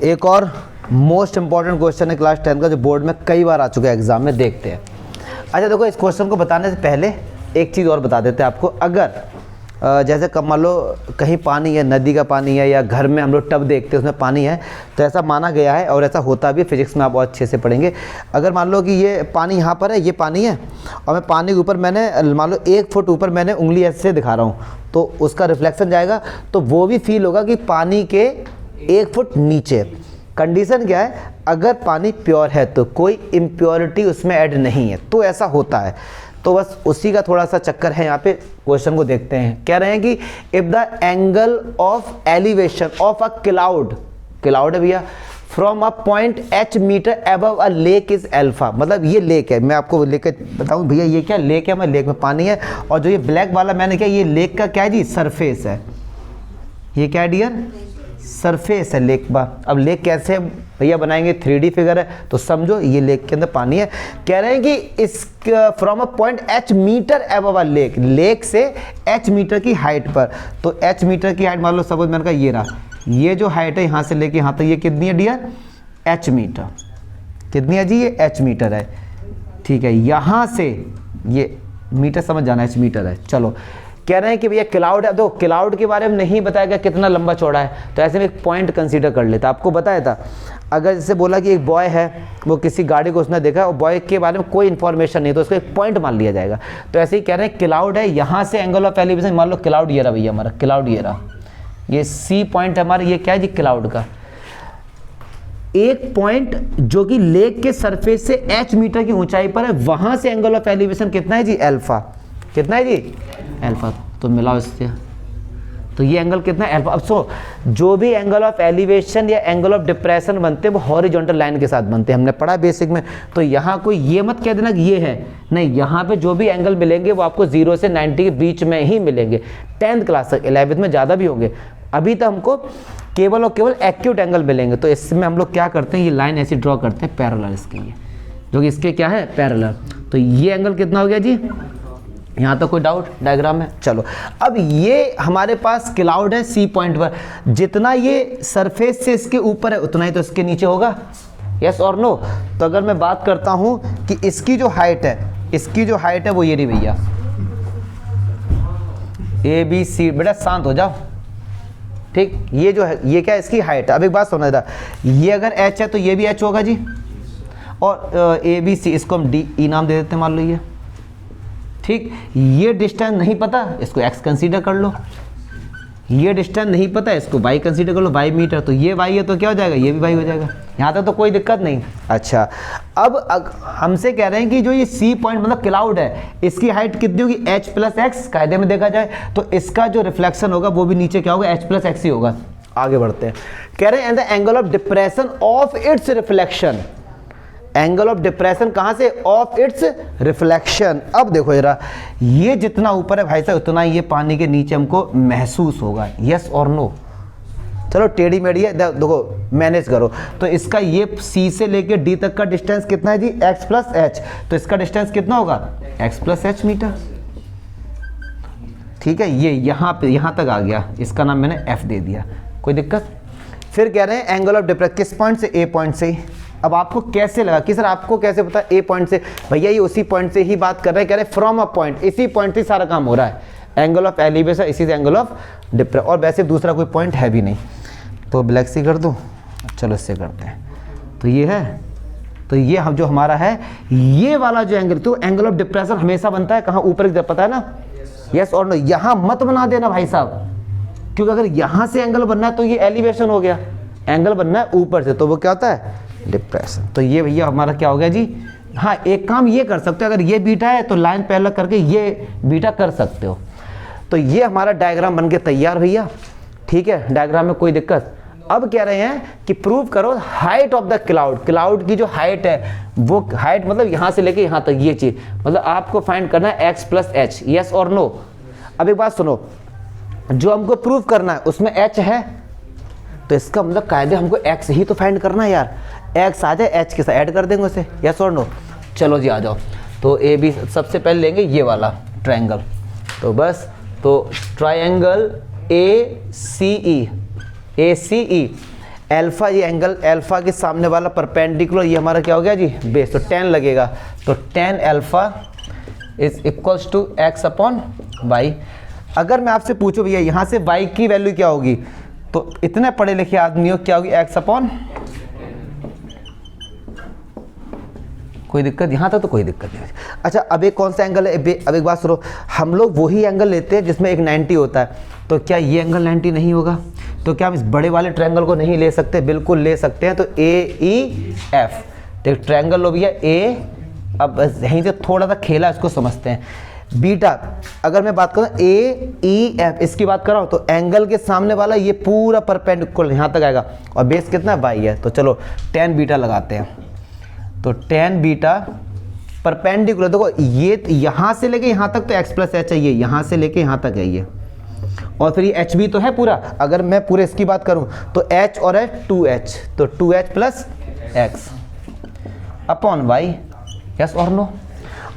एक और most important question है क्लास 10 का, जो बोर्ड में कई बार आ चुका है एग्जाम में, देखते हैं। अच्छा देखो, इस क्वेश्चन को बताने से पहले एक चीज़ और बता देते हैं आपको। अगर जैसे कब मान लो कहीं पानी है, नदी का पानी है, या घर में हम लोग टब देखते हैं उसमें पानी है, तो ऐसा माना गया है और ऐसा होता भी, फिजिक्स में आप बहुत अच्छे से पढ़ेंगे। अगर मान लो कि ये पानी यहाँ पर है, ये पानी है, और मैं पानी के ऊपर मैंने मान लो 1 फुट ऊपर मैंने उंगली ऐसे दिखा रहा हूँ, तो उसका रिफ्लेक्शन जाएगा, तो वो भी फील होगा कि पानी के 1 फुट नीचे। कंडीशन क्या है, अगर पानी प्योर है तो कोई इम्प्योरिटी उसमें ऐड नहीं है, तो ऐसा होता है। तो बस उसी का थोड़ा सा चक्कर है यहाँ पे। क्वेश्चन को देखते हैं। कह रहे हैं कि if the angle of elevation of a cloud है भैया, from a point h metre above a lake is alpha. मतलब ये लेक है, मैं आपको लेकर बताऊं भैया ये क्या लेक है, मैं लेक में पानी है, और जो ये ब्लैक वाला मैंने क्या, ये लेक का क्या है जी, सरफेस है। ये क्या है डियर, सरफेस है लेक का। अब लेक कैसे भैया बनाएंगे, 3D फिगर है, तो समझो ये लेक के अंदर पानी है। कह रहे हैं कि इस from a point h metre above a lake, lake से h मीटर की हाइट पर। तो h मीटर की हाइट मान लो सपोज मैंने कहा ये रहा, ये जो हाइट है यहाँ से लेके यहाँ तक, ये कितनी है डियर, h मीटर। कितनी है जी, ये h मीटर है, ठीक है। यहाँ से ये मीटर समझ जाना, h मीटर है। चलो कह रहे हैं कि भैया क्लाउड है, तो क्लाउड के बारे में नहीं बताया गया कितना लंबा चौड़ा है, तो ऐसे में एक पॉइंट कंसीडर कर लेता। आपको बताया था, अगर जैसे बोला कि एक बॉय है, वो किसी गाड़ी को उसने देखा और बॉय के बारे में कोई इन्फॉर्मेशन नहीं, तो उसको एक पॉइंट मान लिया जाएगा। तो ऐसे ही कह रहे हैं क्लाउड है, यहाँ से एंगल ऑफ एलिवेशन मान लो क्लाउड ये रहा भैया हमारा, क्लाउड ये रहा, ये C पॉइंट हमारा, ये क्या है जी क्लाउड का एक पॉइंट जो कि लेक के सरफेस से h मीटर की ऊंचाई पर है, वहां से एंगल ऑफ एलिवेशन कितना है जी, अल्फा। कितना है जी, अल्फा। तो मिलाओ इससे, तो ये एंगल कितना है, अल्फा। अब सो जो भी एंगल ऑफ एलिवेशन या एंगल ऑफ डिप्रेशन बनते हैं वो हॉरिजॉन्टल लाइन के साथ बनते हैं, हमने पढ़ा बेसिक में। तो यहाँ कोई ये मत कह देना कि ये है, नहीं, यहाँ पे जो भी एंगल मिलेंगे वो आपको 0 से 90 के बीच में ही मिलेंगे, 10th क्लास तक। 11th में ज़्यादा भी होंगे। अभी तो हमको केवल और केवल एक्यूट एंगल मिलेंगे। तो इसमें हम लोग क्या करते हैं, ये लाइन ऐसी ड्रॉ करते हैं पैरेलल इसके लिए, जो कि इसके क्या है, पैरेलल। तो ये एंगल कितना हो गया जी, यहाँ तो कोई डाउट डायग्राम में। चलो अब ये हमारे पास क्लाउड है C पॉइंट पर, जितना ये सरफेस से इसके ऊपर है उतना ही तो इसके नीचे होगा, यस और नो। तो अगर मैं बात करता हूँ कि इसकी जो हाइट है, इसकी जो हाइट है वो ये रही भैया, ABC। बेटा शांत हो जाओ, ठीक। ये जो है ये क्या है, इसकी हाइट है। अब एक बात सुना जरा, ये अगर h है तो ये भी h होगा जी, और ABC इसको हम D नाम दे देते हैं मान लो ये, ठीक। ये डिस्टेंस नहीं पता, इसको x कंसीडर कर लो। ये डिस्टेंस नहीं पता, इसको y कंसीडर कर लो, y मीटर। तो ये y है तो क्या हो जाएगा, ये भी y हो जाएगा। यहाँ तक तो कोई दिक्कत नहीं। अच्छा अब हमसे कह रहे हैं कि जो ये C पॉइंट मतलब क्लाउड है, इसकी हाइट कितनी होगी, h प्लस एक्स। कायदे में देखा जाए तो इसका जो रिफ्लेक्शन होगा वो भी नीचे क्या होगा, h प्लस एक्स ही होगा। आगे बढ़ते हैं। कह रहे हैं and the angle of depression of its reflection, angle of depression कहां से, ऑफ इट्स रिफ्लेक्शन। अब देखो जरा, ये जितना ऊपर है भाई साहब उतना ये पानी के नीचे हमको महसूस होगा, यस और नो। चलो टेढ़ी मेढ़ी है, देखो मैनेज करो। तो इसका ये C से लेके D तक का डिस्टेंस कितना है जी, x प्लस h। तो इसका डिस्टेंस कितना होगा, x प्लस h मीटर, ठीक है। ये यहाँ पे यहाँ तक आ गया, इसका नाम मैंने F दे दिया, कोई दिक्कत। फिर कह रहे हैं एंगल ऑफ डिप्रेशन किस पॉइंट से, A पॉइंट से। अब आपको कैसे लगा कि सर आपको कैसे पता A पॉइंट से, भैया ये उसी पॉइंट से ही बात कर रहे हैं। कह रहे हैं फ्रॉम अ पॉइंट, इसी पॉइंट से सारा काम हो रहा है। एंगल ऑफ एलिवेशन इसी से एंगल ऑफ डिप्रेशन, और वैसे दूसरा कोई पॉइंट है भी नहीं। तो ब्लैक सी कर दूँ, चलो इससे करते हैं। तो ये है, तो ये हम जो हमारा है ये वाला जो एंगल, तो एंगल ऑफ डिप्रेशन हमेशा बनता है कहाँ, ऊपर की तरफ, पता है ना, यस और नो। यहाँ मत बना देना भाई साहब, क्योंकि अगर यहाँ से एंगल बनना है तो ये एलिवेशन हो गया, एंगल बनना है ऊपर से तो वो क्या होता है, डिप्रेशन। तो ये भैया हमारा क्या हो गया जी। हाँ एक काम ये कर सकते हो, अगर ये बीटा है तो लाइन पैरेलल करके ये बीटा कर सकते हो। तो ये हमारा डायग्राम बन के तैयार भैया, ठीक है। डायग्राम में कोई दिक्कत। अब कह रहे हैं कि प्रूव करो height of the cloud, cloud की जो हाइट है वो हाइट मतलब यहाँ से लेके यहाँ तक ये चीज, मतलब आपको फाइंड करना है x प्लस एच, यस और नो। अब एक बात सुनो, जो हमको प्रूव करना है उसमें h है, तो इसका मतलब कायदे हमको x ही तो फाइंड करना है यार। x आ जाए h के साथ ऐड कर देंगे उसे, यस और नो। चलो जी आ जाओ। तो ए बी सबसे पहले लेंगे ये वाला ट्रायंगल, तो बस तो ट्रायंगल ACE अल्फा, ये एंगल अल्फा के सामने वाला परपेंडिकुलर, ये हमारा क्या हो गया जी, बेस, तो tan लगेगा। तो tan alpha is equals to x upon y. अगर मैं आपसे पूछूं भैया यहाँ से y की वैल्यू क्या होगी, तो इतने पढ़े लिखे आदमी हो, क्या होगी, x अपॉन, कोई दिक्कत यहाँ तक तो कोई दिक्कत नहीं। अच्छा अब एक कौन सा एंगल है, अब एक बात सुनो, हम लोग वही एंगल लेते हैं जिसमें एक 90 होता है, तो क्या ये एंगल 90 नहीं होगा, तो क्या हम इस बड़े वाले ट्रायंगल को नहीं ले सकते, बिल्कुल ले सकते हैं। तो AEF, तो ट्रायंगल लो भैया A, अब यहीं से थोड़ा सा खेला इसको समझते हैं। बीटा, अगर मैं बात करूँ AEF, इसकी बात कर रहा हूँ, तो एंगल के सामने वाला ये पूरा परपेंडिकुलर यहाँ तक आएगा, और बेस कितना है, y है। तो चलो tan बीटा लगाते हैं। तो tan बीटा परपेंडिकुलर, देखो ये यहाँ से लेके यहाँ तक तो x प्लस एच है, ये यहाँ से लेके यहाँ तक है ये, और फिर ये h भी तो है पूरा। अगर मैं पूरे इसकी बात करूँ तो h और h 2h, तो 2h plus x upon y, yes और नो।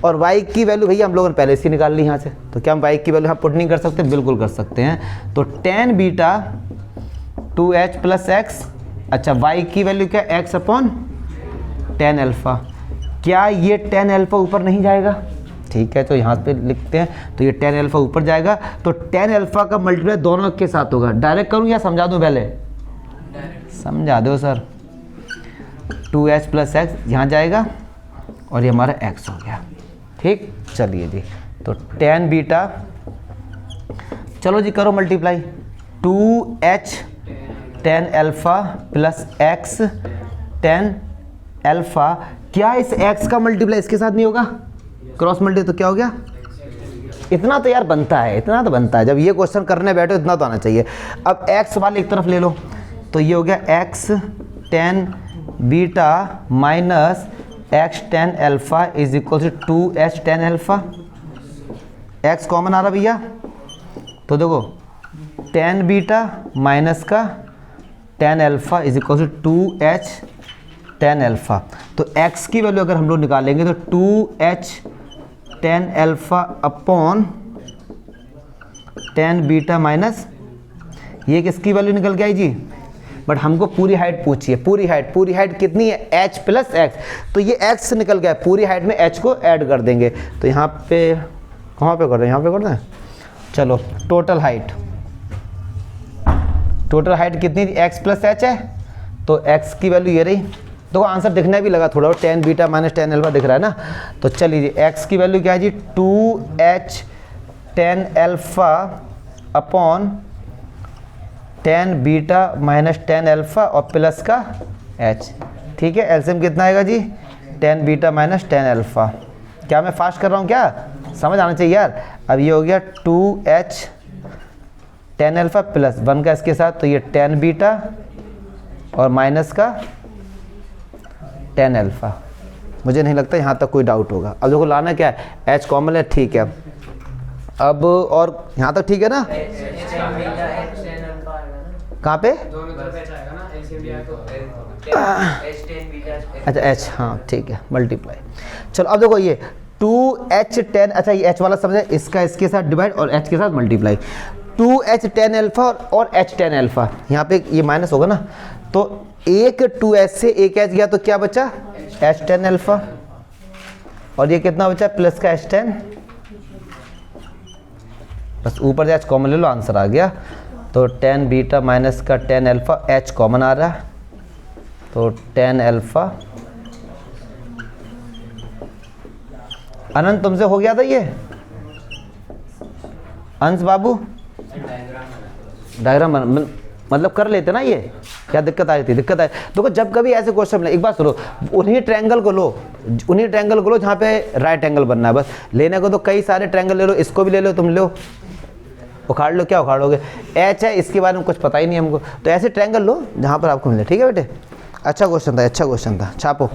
और y की वैल्यू भैया हम लोगों ने पहले इसकी निकाल ली यहाँ से, तो क्या हम y की वैल्यू यहाँ पुट नहीं कर सकते, बिल्कुल कर सकते हैं। तो tan beta 2h plus x, अच्छा y की वैल्यू क्या, x अपॉन tan अल्फा। क्या ये tan अल्फा ऊपर नहीं जाएगा, ठीक है, तो यहाँ पे लिखते हैं, तो ये tan अल्फा ऊपर जाएगा, तो tan अल्फा का मल्टीप्लाई दोनों के साथ होगा। डायरेक्ट करूँ या समझा दूँ, पहले समझा दो सर। 2h प्लस एक्स यहाँ जाएगा, और ये हमारा x हो गया, ठीक। चलिए जी, तो tan बीटा, चलो जी करो multiply, 2h tan alpha plus x tan alpha, क्या इस x का मल्टीप्लाई इसके साथ नहीं होगा, क्रॉस मल्टीप्लाई, तो क्या हो गया, इतना तो यार बनता है, इतना तो बनता है, जब ये क्वेश्चन करने बैठो इतना तो आना चाहिए। अब x वाले एक तरफ ले लो, तो ये हो गया x tan beta minus x tan alpha is equal to 2h tan alpha. x common आ रहा भैया, तो देखो tan बीटा माइनस का tan alpha is equal to 2h tan alpha. तो x की वैल्यू अगर हम लोग निकालेंगे तो 2h tan alpha upon tan beta minus, ये किसकी वैल्यू निकल के आई जी, बट हमको पूरी हाइट पूछी है, पूरी हाइट कितनी है, h प्लस x, तो ये x निकल गया, पूरी हाइट में h को ऐड कर देंगे। तो यहाँ पे कहाँ पे कर रहे हैं, यहाँ पे कर रहे हैं, चलो टोटल हाइट कितनी थी, x प्लस h है, तो x की वैल्यू ये रही। तो आंसर दिखने भी लगा थोड़ा, tan beta minus tan alpha दिख रहा है ना। तो चलिए x की वैल्यू क्या है जी, 2h tan alpha upon tan beta minus tan alpha और प्लस का h, ठीक है। एलसीएम कितना आएगा जी, tan beta minus tan alpha. क्या मैं फास्ट कर रहा हूँ, क्या समझ आना चाहिए यार। अब ये हो गया 2h tan अल्फा प्लस 1 का इसके साथ, तो ये tan बीटा और माइनस का tan अल्फा। मुझे नहीं लगता यहाँ तक कोई डाउट होगा। अब देखो लाना क्या है, h कॉमन है, ठीक है। अब और यहाँ तक ठीक है ना, कहाँ पे, अच्छा h, हाँ ठीक है, मल्टीप्लाई। चलो अब देखो ये 2h tan, अच्छा ये h वाला समझे, इसका इसके साथ डिवाइड और h के साथ मल्टीप्लाई, 2h tan अल्फा और h tan अल्फा, यहाँ पे ये माइनस होगा ना, तो एक 2h से एक h गया, तो क्या बचा, h tan अल्फा, और ये कितना बचा, प्लस का h tan, बस ऊपर से h कॉमन ले लो, आंसर आ गया। तो tan बीटा माइनस का tan अल्फा, h कॉमन आ रहा है, तो tan अल्फा। अनंत तुमसे हो गया था ये, अंश बाबू डायग्राम मतलब कर लेते ना, ये क्या दिक्कत आ रही थी, दिक्कत आई। देखो जब कभी ऐसे क्वेश्चन मिले, एक बात सुनो, उन्हीं ट्रायंगल को लो जहाँ पे राइट एंगल बनना है, बस लेने को तो कई सारे ट्रायंगल ले लो, इसको भी ले लो, तुम लो उखाड़ लो, क्या उखाड़ोगे, एच है, इसके बारे में कुछ पता ही नहीं हमको, तो ऐसे ट्रायंगल लो जहाँ पर आपको मिले, ठीक है बेटे। अच्छा क्वेश्चन था, छापो।